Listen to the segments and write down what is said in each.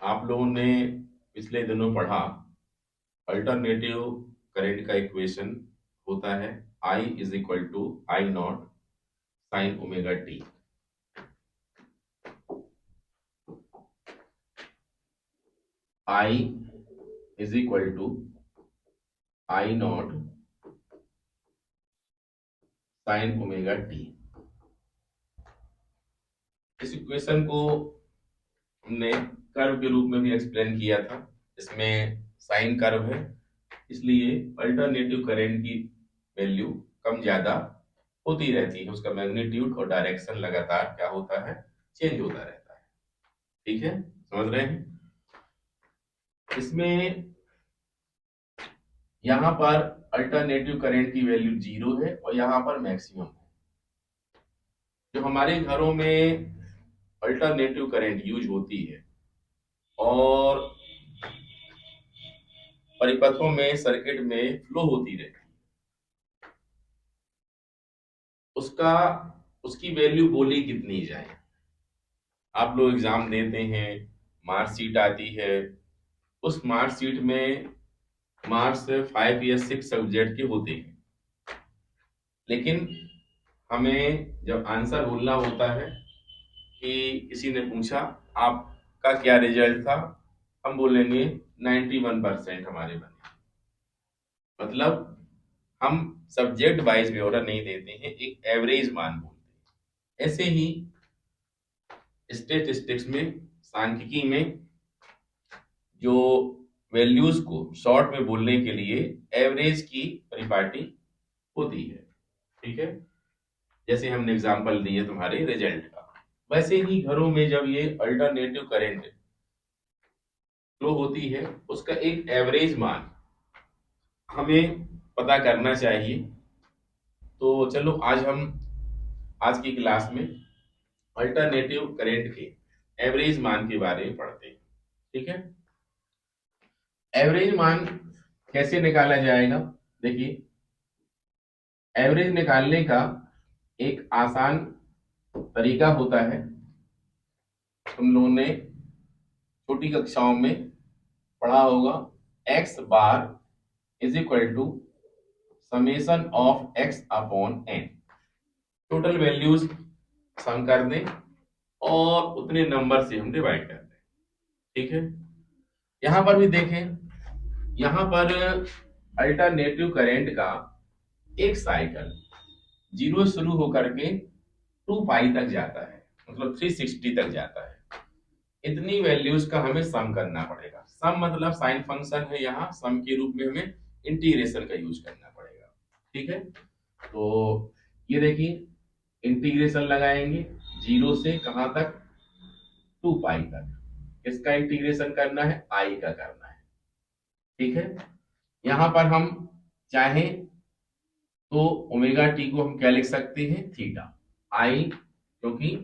आप लोगों ने पिछले दिनों पढ़ा अल्टरनेटिव करंट का इक्वेशन होता है I is equal to I not sine omega T. I is equal to I not sine omega T. इस इक्वेशन को हमने कर्व के रूप में भी एक्सप्लेन किया था। इसमें साइन कर्व है, इसलिए अल्टरनेटिव करंट की वैल्यू कम ज्यादा होती रहती है। उसका मैग्नीट्यूड और डायरेक्शन लगातार क्या होता है, चेंज होता रहता है। ठीक है, समझ रहे हैं। इसमें यहां पर अल्टरनेटिव करंट की वैल्यू 0 है और यहां पर मैक्सिमम है। जो हमारे घरों में अल्टरनेटिव करंट यूज होती है और परिपथों में सर्किट में फ्लो होती रहती है, उसका उसकी वैल्यू बोली कितनी जाए। आप लोग एग्जाम देते हैं, मार्कशीट आती है, उस मार्कशीट में मार्क्स 5 या 6 सब्जेक्ट के होते हैं, लेकिन हमें जब आंसर बोलना होता है कि किसी ने पूछा आपका क्या रिजल्ट था, हम बोलेंगे 91% हमारे बने। मतलब हम सब्जेक्ट वाइज ब्यौरा नहीं देते हैं, एक एवरेज मान बोलते हैं। ऐसे ही स्टेटिस्टिक्स में, सांख्यिकी में, जो वैल्यूज को शॉर्ट में बोलने के लिए एवरेज की परिपाटी होती है। ठीक है, जैसे हमने एग्जांपल दिए तुम्हारे रिजल्ट का, वैसे ही घरों में जब ये अल्टरनेटिव करंट फ्लो होती है, उसका एक एवरेज मान हमें पता करना चाहिए। तो चलो आज हम आज की क्लास में अल्टरनेटिव करंट के एवरेज मान के बारे में पढ़ते हैं। ठीक है, एवरेज मान कैसे निकाला जाएगा। देखिए, एवरेज निकालने का एक आसान तरीका होता है। तुम लोगों ने छोटी कक्षाओं में पढ़ा होगा, X bar is equal to summation of X upon N. Total values sum कर दें और उतने नंबर से हम डिवाइड कर दें। ठीक है, यहां पर भी देखें, यहां पर अल्टरनेटिव करंट का एक साइकिल 0 शुरू होकर के 2 पाई तक जाता है, मतलब 360 तक जाता है। इतनी वैल्यूज का हमें सम करना पड़ेगा। सम मतलब साइन फंक्शन है, यहाँ सम के रूप में हमें इंटीग्रेशन का यूज करना पड़ेगा। ठीक है, तो ये देखिए, इंटीग्रेशन लगाएंगे 0 से कहां तक, 2 पाई तक। किसका इंटीग्रेशन करना है, आई का करना है। ठीक है, यहां पर हम चाहें तो ओमेगा टी को हम क्या लिख सकते हैं, थीटा आई, क्योंकि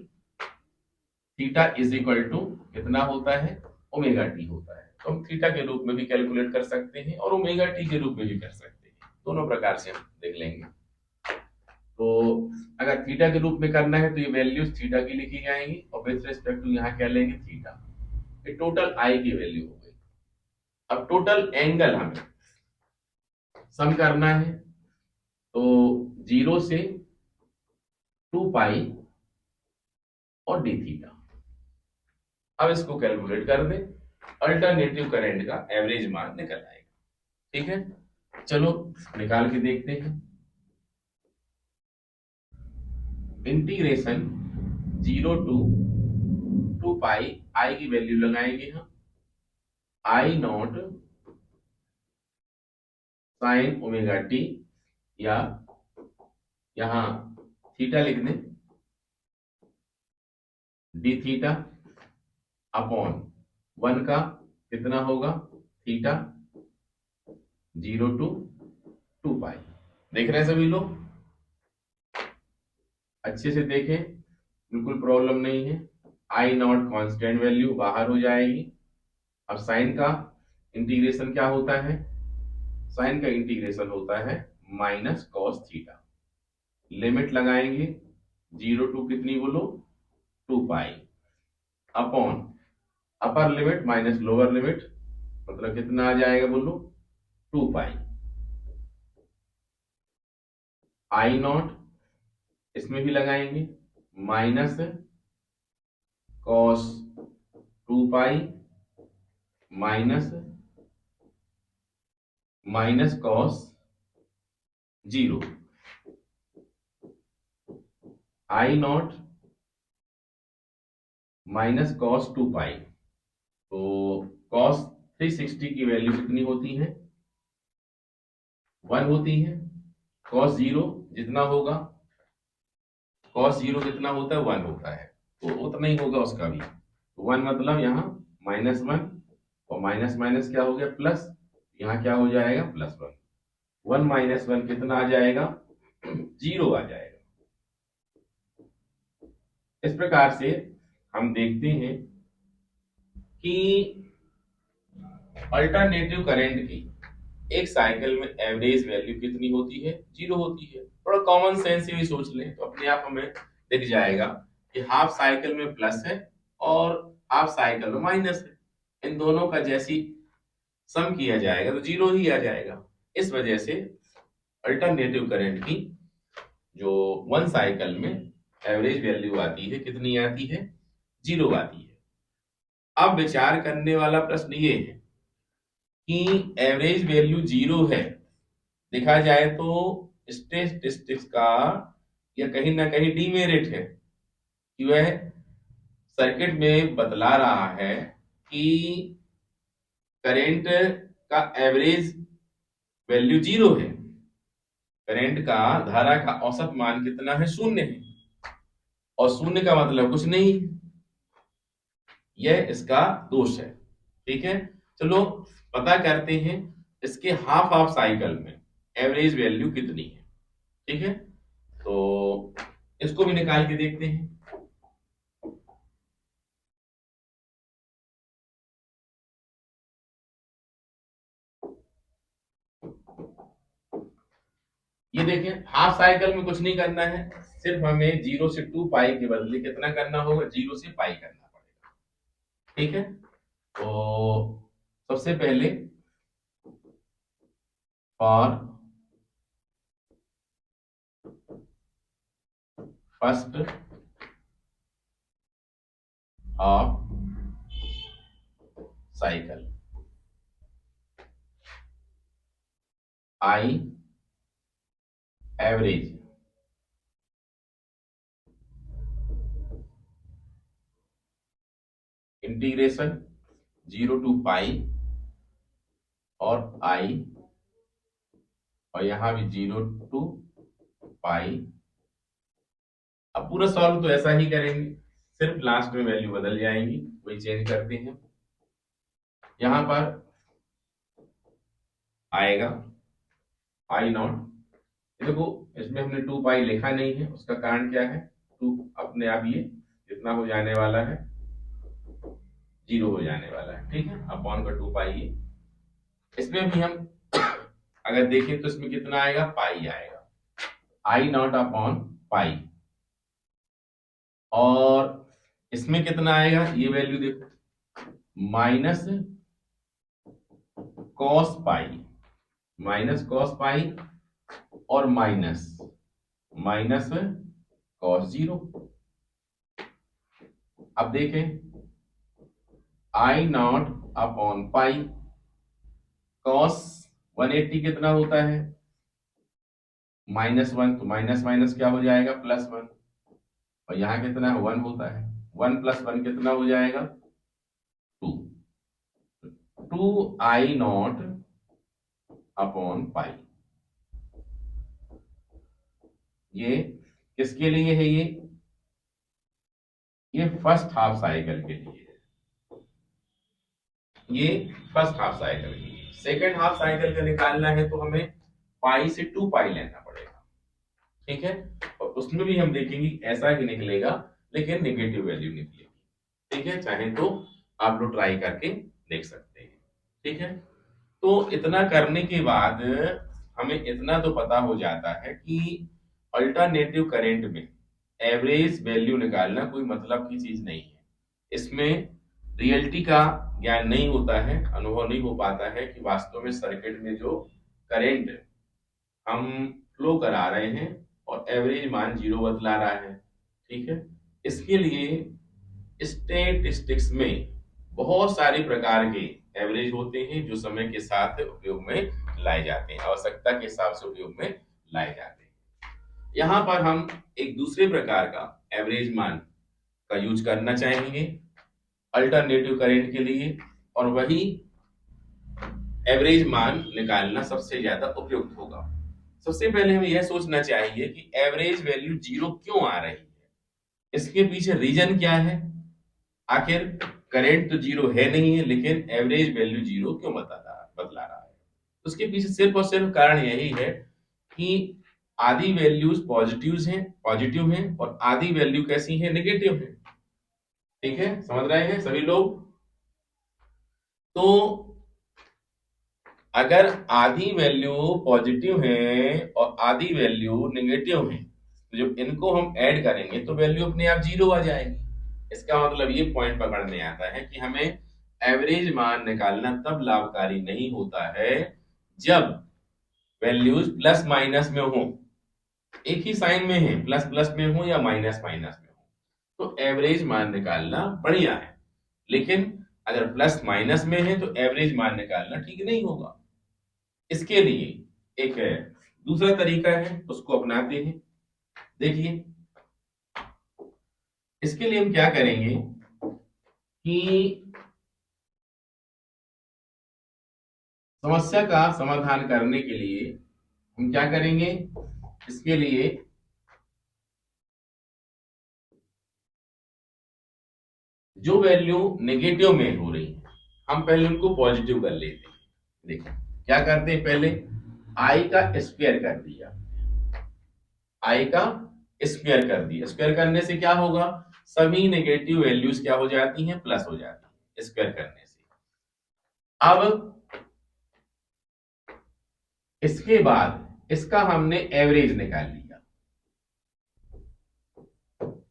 थीटा इज इक्वल टू कितना होता है, ओमेगा टी होता है। तो हम थीटा के रूप में भी कैलकुलेट कर सकते हैं और ओमेगा टी के रूप में भी कर सकते हैं। दोनों प्रकार से हम देख लेंगे। तो अगर थीटा के रूप में करना है तो ये वैल्यूज थीटा की लिखी जाएंगी और विथ रिस्पेक्ट टू यहाँ क्या लेंगे, थीटा। ये टोटल आई की वैल्यू हो गई। अब टोटल एंगल हमें सम करना है, तो 0 से 2 पाई और डी थीटा। अब इसको कैलकुलेट कर दें, अल्टरनेटिव करंट का एवरेज मान निकल आएगा। ठीक है, चलो निकाल के देखते हैं। इंटीग्रेशन 0 to 2 पाई आई की वैल्यू लगाएंगे हम, आई नॉट साइन ओमेगा टी, या यहां थीटा लिख दें, डी थीटा अपॉन 1 का कितना होगा, थीटा, 0 to 2 पाई। देख रहे हैं सभी लोग, अच्छे से देखें, बिल्कुल प्रॉब्लम नहीं है। आई नॉट कांस्टेंट वैल्यू बाहर हो जाएगी। अब साइन का इंटीग्रेशन क्या होता है, साइन का इंटीग्रेशन होता है माइनस कॉस थीटा। लिमिट लगाएंगे 0 to कितनी बोलो, 2 pi upon, upper limit minus lower limit, मतलब कितना आ जाएगा बोलो, 2 पाई आई नॉट, इसमें भी लगाएंगे minus cos 2 pi minus minus cos 0 I not minus cos 2 पाई। तो कॉस 360 की वैल्यू कितनी होती है, 1 होती है। कॉस 0 जितना होगा, कॉस 0 कितना होता है, 1 होता है, तो उतना ही होगा उसका भी। तो 1 मतलब यहाँ -1, और माइनस माइनस क्या हो गया प्लस, यहाँ क्या हो जाएगा +1। 1 - 1 कितना आ जाएगा, 0 आ जाएगा। इस प्रकार से हम देखते हैं कि अल्टरनेटिव करंट की एक साइकिल में एवरेज वैल्यू कितनी होती है, 0 होती है। थोड़ा कॉमन सेंस से भी सोच लें तो अपने आप हमें दिख जाएगा कि हाफ साइकिल में प्लस है और हाफ साइकिल में माइनस है, इन दोनों का जैसी सम किया जाएगा तो 0 ही आ जाएगा। इस वजह से अल्टरनेटिव करंट की जो वन साइकिल में एवरेज वैल्यू आती है, कितनी आती है, 0 आती है। अब विचार करने वाला प्रश्न ये है कि एवरेज वैल्यू 0 है, देखा जाए तो स्टैटिस्टिक्स का या कहीं ना कहीं डीमेरिट है कि वह सर्किट में बतला रहा है कि करंट का एवरेज वैल्यू 0 है, करंट का धारा का औसत मान कितना है, 0 है, और 0 का मतलब कुछ नहीं, यह इसका दोष है। ठीक है, चलो पता करते हैं इसके हाफ हाफ साइकिल में एवरेज वैल्यू कितनी है। ठीक है, तो इसको भी निकाल के देखते हैं। ये देखें, हाफ साइकिल में कुछ नहीं करना है, सिर्फ हमें 0 से 2 पाई के बदले कितना करना होगा, 0 से पाई करना पड़ेगा। ठीक है, तो सबसे पहले for first half cycle I average integration 0 to pi और आई, और यहां भी 0 टू पाई। अब पूरा सॉल्व तो ऐसा ही करेंगे, सिर्फ लास्ट में वैल्यू बदल जाएंगी, वही चेंज करते हैं। यहां पर आएगा आई नॉट, देखो इसमें हमने 2 पाई लिखा नहीं है, उसका कारण क्या है, 2 अपने आप ये कितना हो जाने वाला है, 0 हो जाने वाला है। ठीक है, अपॉन का 2 पाई ये, इसमें भी हम अगर देखें तो इसमें कितना आएगा, पाई आएगा, आई नॉट अपॉन पाई, और इसमें कितना आएगा, ये वैल्यू देखो, minus cos pi, minus cos pi और माइनस माइनस कॉस 0। अब देखें, आई नॉट अपॉन पाई, कॉस 180 कितना होता है, -1, तो माइनस माइनस क्या हो जाएगा, +1, और यहाँ कितना है, 1 होता है, 1 + 1 कितना हो जाएगा, 2, 2 आई नॉट अपॉन पाई। ये किसके लिए है, ये फर्स्ट हाफ साइकिल के लिए है, ये फर्स्ट हाफ साइकिल के लिए। सेकेंड हाफ साइकिल का निकालना है तो हमें पाई से 2 पाई लेना पड़ेगा। ठीक है, और उसमें भी हम देखेंगे ऐसा ही निकलेगा, लेकिन नेगेटिव वैल्यू निकलेगी। ठीक है, चाहे तो आप लोग ट्राई करके देख सकते हैं। ठीक है, तो इतना करने के बाद हमें इतना तो पता हो जाता है कि अल्टरनेटिव करंट में एवरेज वैल्यू निकालना कोई मतलब की चीज नहीं है। इसमें रियलिटी का ज्ञान नहीं होता है, अनुभव नहीं हो पाता है कि वास्तव में सर्किट में जो करंट हम फ्लो करा रहे हैं और एवरेज मान जीरो बतला रहा है। ठीक है, इसके लिए स्टैटिस्टिक्स में बहुत सारे प्रकार के एवरेज होते हैं जो समय के साथ उपयोग में लाए जाते हैं, आवश्यकता के हिसाब से उपयोग में लाए जाते हैं। यहाँ पर हम एक दूसरे प्रकार का एवरेज मान का यूज करना चाहेंगे अल्टरनेटिव करंट के लिए, और वही एवरेज मान निकालना सबसे ज्यादा उपयुक्त होगा। सबसे पहले हमें यह सोचना चाहिए कि एवरेज वैल्यू जीरो क्यों आ रही है, इसके पीछे रीजन क्या है। आखिर करंट तो जीरो है नहीं है, लेकिन एवरेज वैल्यू जीरो क्यों बतला रहा है। उसके पीछे सिर्फ और सिर्फ कारण यही है कि आधी वैल्यूज पॉजिटिव हैं और आधी वैल्यू कैसी है, नेगेटिव है। ठीक है, समझ रहे हैं सभी लोग। तो अगर आधी वैल्यू पॉजिटिव है और आधी वैल्यू नेगेटिव है, तो जब इनको हम ऐड करेंगे तो वैल्यू अपने आप जीरो आ जाएगी। इसका मतलब ये पॉइंट पकड़ में आता है कि हमें एवरेज मान निकालना तब लाभकारी नहीं होता है जब वैल्यूज प्लस माइनस में हो, एक ही साइन में है, प्लस प्लस में हो या माइनस माइनस में हो, तो एवरेज मान निकालना बढ़िया है। लेकिन अगर प्लस माइनस में है तो एवरेज मान निकालना ठीक नहीं होगा। इसके लिए एक दूसरा तरीका है, उसको अपनाते हैं। देखिए, इसके लिए हम क्या करेंगे कि समस्या का समाधान करने के लिए हम क्या करेंगे, इसके लिए जो वैल्यू नेगेटिव में हो रही है हम पहले उनको पॉजिटिव कर लेते हैं। देखिए क्या करते हैं, पहले आई का स्क्वायर कर दिया, आई का स्क्वायर कर दिया। स्क्वायर करने से क्या होगा, सभी नेगेटिव वैल्यूज क्या हो जाती हैं, प्लस हो जाती है स्क्वायर करने से। अब इसके बाद इसका हमने एवरेज निकाल लिया,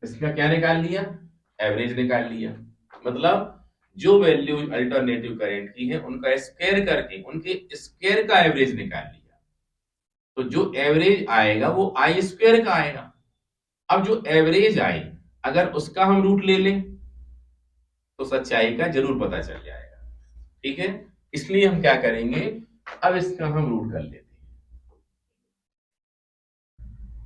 इसका क्या निकाल लिया, एवरेज निकाल लिया। मतलब जो वैल्यू अल्टरनेटिव करंट की है उनका स्क्वायर करके उनके स्क्वायर का एवरेज निकाल लिया, तो जो एवरेज आएगा वो आई स्क्वायर का आएगा। अब जो एवरेज आए अगर उसका हम रूट ले लें तो सच्चाई का जरूर पता चल जाएगा। ठीक है, इसलिए हम क्या करेंगे, अब इसका हम रूट कर लेते हैं।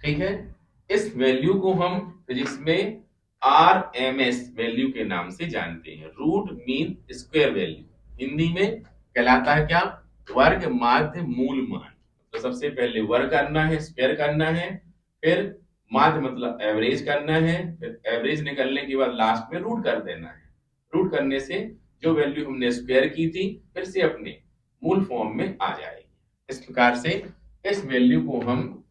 ठीक है, इस वैल्यू को हम फिजिक्स में RMS वैल्यू के नाम से जानते हैं, root mean square value. Hindi में कहलाता है क्या, वर्ग माध्य मूल मान। तो सबसे पहले वर्ग करना है, स्क्वायर करना है, फिर माध्य मतलब एवरेज करना है, फिर एवरेज निकलने के बाद लास्ट में रूट कर देना है। रूट करने से जो वैल्यू हमने स्क्वायर की थी फिर से अपने मूल फॉर्म में आ जाएगी। इस प्रकार से इस वैल्यू को हम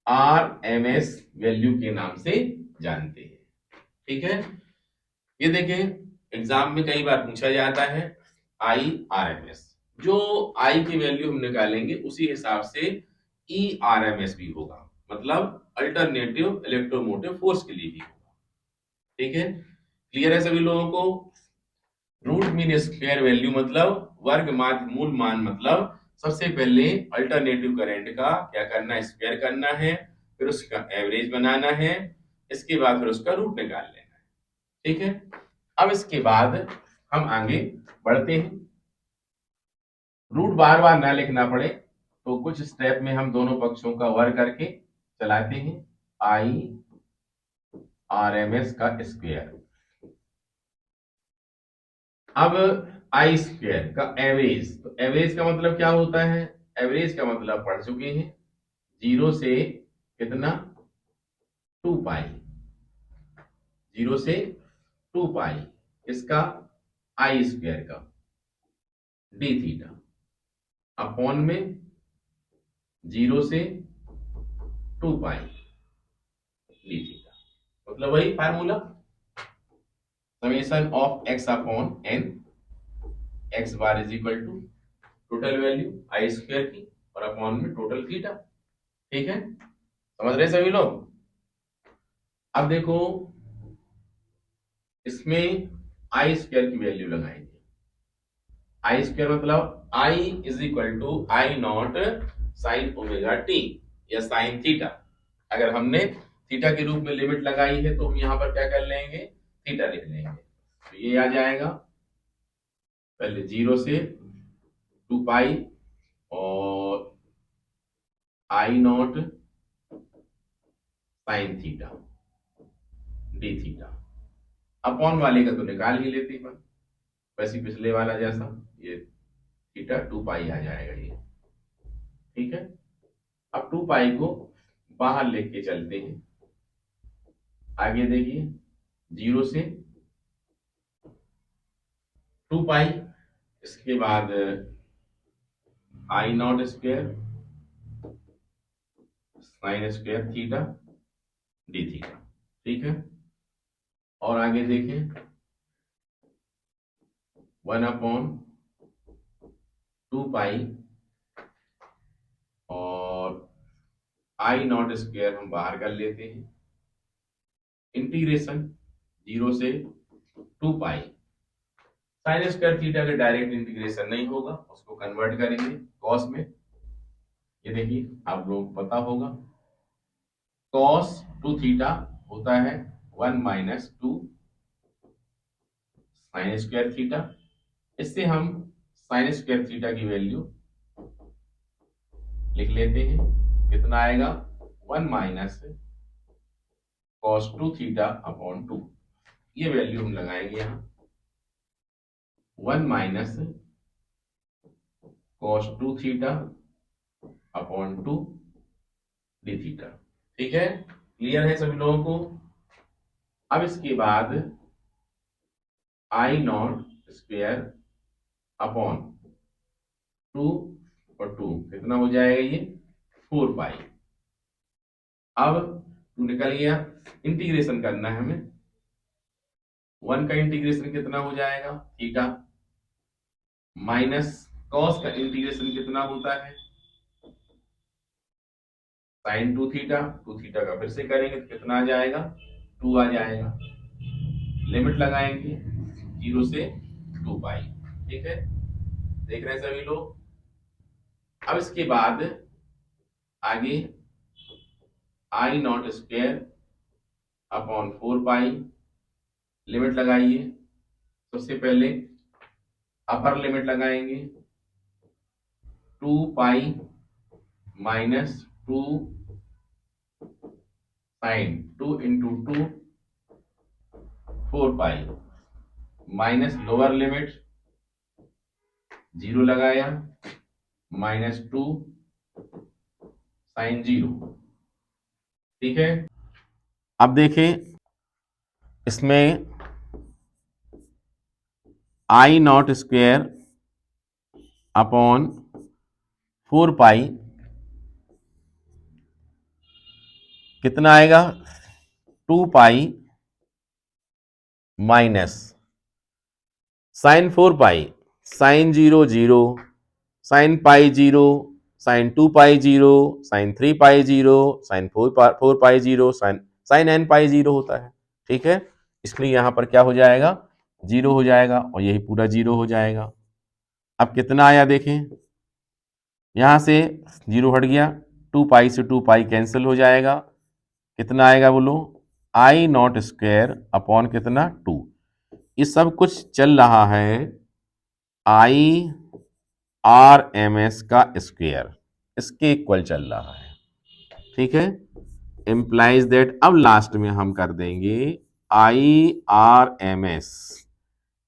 IRMS वैल्यू के नाम से जानते हैं। ठीक है, ये देखें एग्जाम में कई बार पूछा जाता है IRMS, जो I की वैल्यू हम निकालेंगे उसी हिसाब से ERMS भी होगा, मतलब अल्टरनेटिव इलेक्ट्रोमोटिव फोर्स के लिए भी होगा। ठीक है, क्लियर है सभी लोगों को। रूट मीन स्क्वायर वैल्यू मतलब वर्ग माध्य मूल मान, मतलब सबसे पहले अल्टरनेटिव करंट का क्या करना है, स्क्वायर करना है, फिर उसका एवरेज बनाना है, इसके बाद फिर उसका रूट निकाल लेना है। ठीक है, अब इसके बाद हम आगे बढ़ते हैं। रूट बार बार ना लिखना पड़े तो कुछ स्टेप में हम दोनों पक्षों का वर्ग करके चलाते हैं। IRMS का स्क्वायर, अब आई स्क्वायर का एवरेज। तो एवरेज का मतलब क्या होता है, एवरेज का मतलब पढ़ चुके हैं, जीरो से कितना, 2 पाई, जीरो से 2 पाई इसका आई स्क्वायर का डी थीटा अपॉन में जीरो से 2 पाई डी थीटा, मतलब वही formula summation of X upon N, X bar is equal to total value I square की और अपॉन में टोटल थीटा। ठीक है, समझ रहे सभी लोग। अब देखो इसमें आई स्क्वायर की वैल्यू लगाएंगे। आई स्क्वायर मतलब I is equal to I not sine omega t या साइन थीटा। अगर हमने थीटा के रूप में लिमिट लगाई है तो हम यहां पर क्या कर लेंगे, थीटा लिख लेंगे। तो ये आ जाएगा पहले 0 से 2 पाई और I not sine theta d theta. Upon वाले का तो निकाल ही लेते हैं, वैसे पिछले वाला जैसा ये थीटा 2 पाई आ जाएगा ये। ठीक है, अब 2 पाई को बाहर लेके चलते हैं। आगे देखिए 0 से 2 पाई, इसके बाद I not square sine square theta d theta. ठीक है, और आगे देखें 1/2 पाई और आई नॉट स्क्वायर हम बाहर कर लेते हैं। इंटीग्रेशन 0 से 2 पाई साइन स्क्वायर थीटा का डायरेक्ट इंटीग्रेशन नहीं होगा, उसको कन्वर्ट करेंगे कॉस में। ये देखिए आप लोग पता होगा कॉस 2 थीटा होता है 1 - 2 साइन स्क्वायर थीटा। इससे हम साइन स्क्वायर थीटा की वैल्यू लिख लेते हैं। कितना आएगा 1 - कॉस 2 थीटा अपॉन 2। ये वैल्यू हम लगाएंगे यहां 1 - cos 2 theta upon 2 D theta. ठीक है, क्लियर है सभी लोगों को। अब इसके बाद आई नॉट स्क्वायर अपॉन 2 और 2 कितना हो जाएगा ये 4 पाई। अब 2 निकल गया, इंटीग्रेशन करना है हमें। 1 का इंटीग्रेशन कितना हो जाएगा थीटा, माइनस कॉस का इंटीग्रेशन कितना होता है साइन 2 थीटा। 2 थीटा का फिर से करेंगे तो कितना आ जाएगा 2 आ जाएगा। लिमिट लगाएंगे 0 से 2 पाई। ठीक है, देख रहे हैं सभी लोग। अब इसके बाद आगे I not square upon 4 pi limit लगाइए। सबसे पहले अपर लिमिट लगाएंगे 2 pi minus 2 sine 2 into 2 4 pi minus lower limit 0 लगाया -2 साइन 0। ठीक है, अब देखें इसमें I not square upon 4 pi कितना आएगा 2 pi minus sine 4 pi sine 0 0 sine pi 0 sine 2 pi 0 sine 3 pi 0 sine 4 pi 0 sine n pi 0 होता है। ठीक है, इसलिए यहां पर क्या हो जाएगा 0 हो जाएगा और यही पूरा 0 हो जाएगा। अब कितना आया देखें, यहां से 0 हट गया, 2 पाई से 2 पाई कैंसिल हो जाएगा। कितना आएगा बोलो आई नॉट स्क्वायर अपॉन कितना 2। ये सब कुछ चल रहा है आई आर एम एस का स्क्वायर, इसके इक्वल चल रहा है। ठीक है, इंप्लाइज दैट अब लास्ट में हम कर देंगे I R M S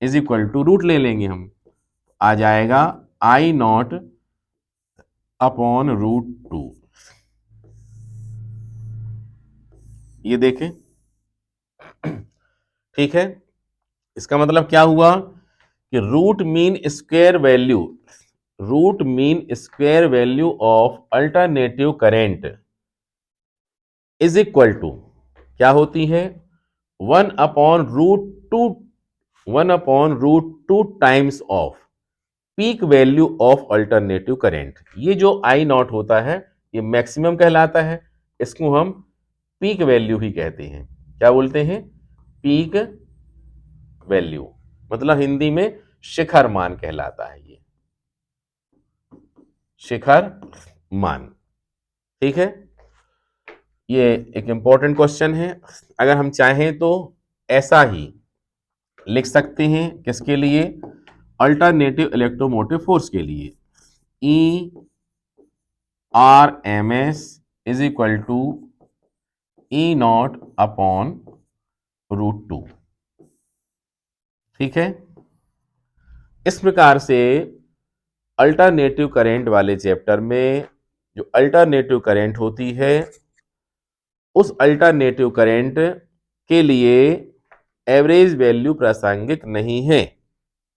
is equal to root ले लेंगे हम, आ जाएगा आई नॉट अपॉन √2। ये देखें, ठीक है, इसका मतलब क्या हुआ कि root mean square value of alternative current is equal to क्या होती है 1/√2 times of peak value of alternative current. ये जो आई नॉट होता है ये मैक्सिमम कहलाता है, इसको हम पीक वैल्यू ही कहते हैं। क्या बोलते हैं पीक वैल्यू, मतलब हिंदी में शिखर मान कहलाता है ये, शिखर मान। ठीक है, ये एक इंपॉर्टेंट क्वेश्चन है। अगर हम चाहें तो ऐसा ही लिख सकते हैं, किसके लिए? अल्टरनेटिव इलेक्ट्रोमोटिव फोर्स के लिए। E R M S is equal to E nought upon √2। ठीक है, इस प्रकार से अल्टरनेटिव करंट वाले चैप्टर में जो अल्टरनेटिव करंट होती है, उस अल्टरनेटिव करंट के लिए एवरेज वैल्यू प्रासंगिक नहीं है,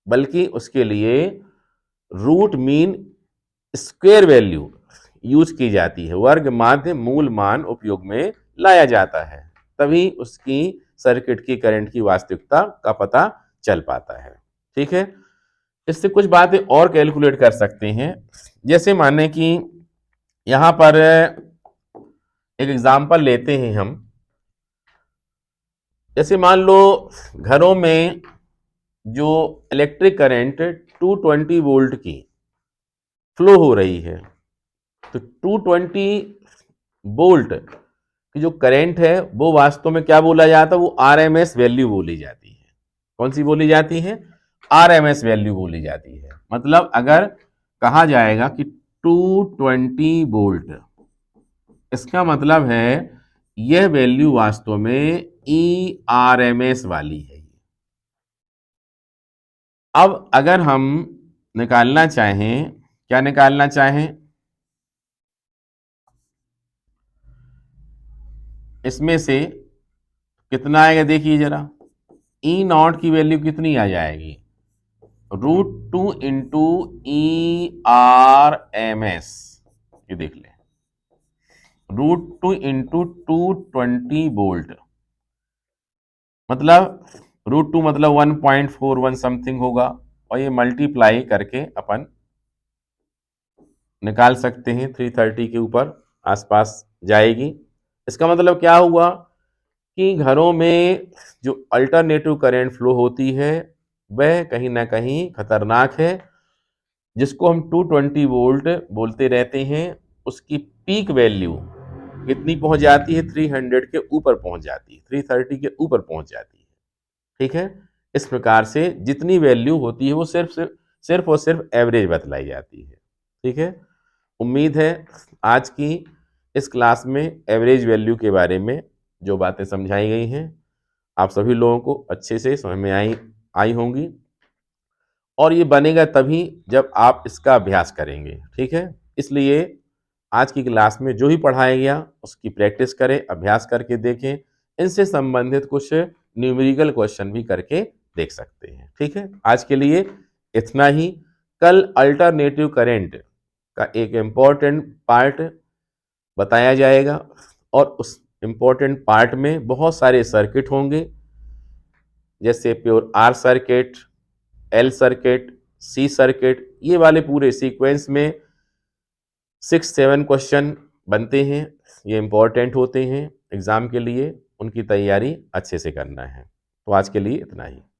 बल्कि उसके लिए root mean square value use की जाती है, वर्ग माध्य मूल मान उपयोग में लाया जाता है, तभी उसकी सर्किट की करंट की वास्तविकता का पता चल पाता है। ठीक है, इससे कुछ बातें और कैलकुलेट कर सकते हैं। जैसे माने कि यहां पर एक एग्जांपल लेते हैं हम। जैसे मान लो घरों में जो इलेक्ट्रिक करंट 220 वोल्ट की फ्लो हो रही है, तो 220 वोल्ट की जो करंट है वो वास्तव में क्या बोला जाता है? वो आरएमएस वैल्यू बोली जाती है। कौन सी बोली जाती है? आरएमएस वैल्यू बोली जाती है। मतलब अगर कहा जाएगा कि 220 वोल्ट, इसका मतलब है यह वैल्यू वास्तव में ई आर एम एस वाली है। अब अगर हम निकालना चाहें, क्या निकालना चाहें? इसमें से कितना आएगा देखिए जरा, ई नॉट की वैल्यू कितनी आ जाएगी? √2 into E R M S, ये देख ले, √2 इंटू 220 वोल्ट, मतलब √2 मतलब 1.41 समथिंग होगा, और ये मल्टीप्लाई करके अपन निकाल सकते हैं, 330 के ऊपर आसपास जाएगी। इसका मतलब क्या हुआ कि घरों में जो अल्टरनेटिव करंट फ्लो होती है वह कहीं ना कहीं खतरनाक है, जिसको हम 220 वोल्ट बोलते रहते हैं। उसकी पीक वैल्यू कितनी पहुंच जाती है? 300 के ऊपर पहुंच जाती है, 330 के ऊपर पहुंच जाती है। ठीक है, इस प्रकार से जितनी वैल्यू होती है वो सिर्फ और सिर्फ एवरेज बतलाई जाती है। ठीक है, उम्मीद है आज की इस क्लास में एवरेज वैल्यू के बारे में जो बातें समझाई गई हैं आप सभी लोगों को अच्छे से समझ में आई होंगी, और ये बनेगा तभी जब आप इसका अभ्यास करेंगे। ठीक है, इसलिए आज की क्लास में जो भी पढ़ाया गया उसकी प्रैक्टिस करें, अभ्यास करके देखें, इनसे संबंधित कुछ न्यूमेरिकल क्वेश्चन भी करके देख सकते हैं। ठीक है, आज के लिए इतना ही। कल अल्टरनेटिव करंट का एक इम्पॉर्टेंट पार्ट बताया जाएगा, और उस इम्पॉर्टेंट पार्ट में बहुत सारे सर्किट होंगे, जैसे pure R circuit, L circuit, C circuit, ये वाले पूरे सीक्वेंस में 6-7 क्वेश्चन बनते हैं। ये इंपॉर्टेंट होते हैं एग्जाम के लिए, उनकी तैयारी अच्छे से करना है। तो आज के लिए इतना ही।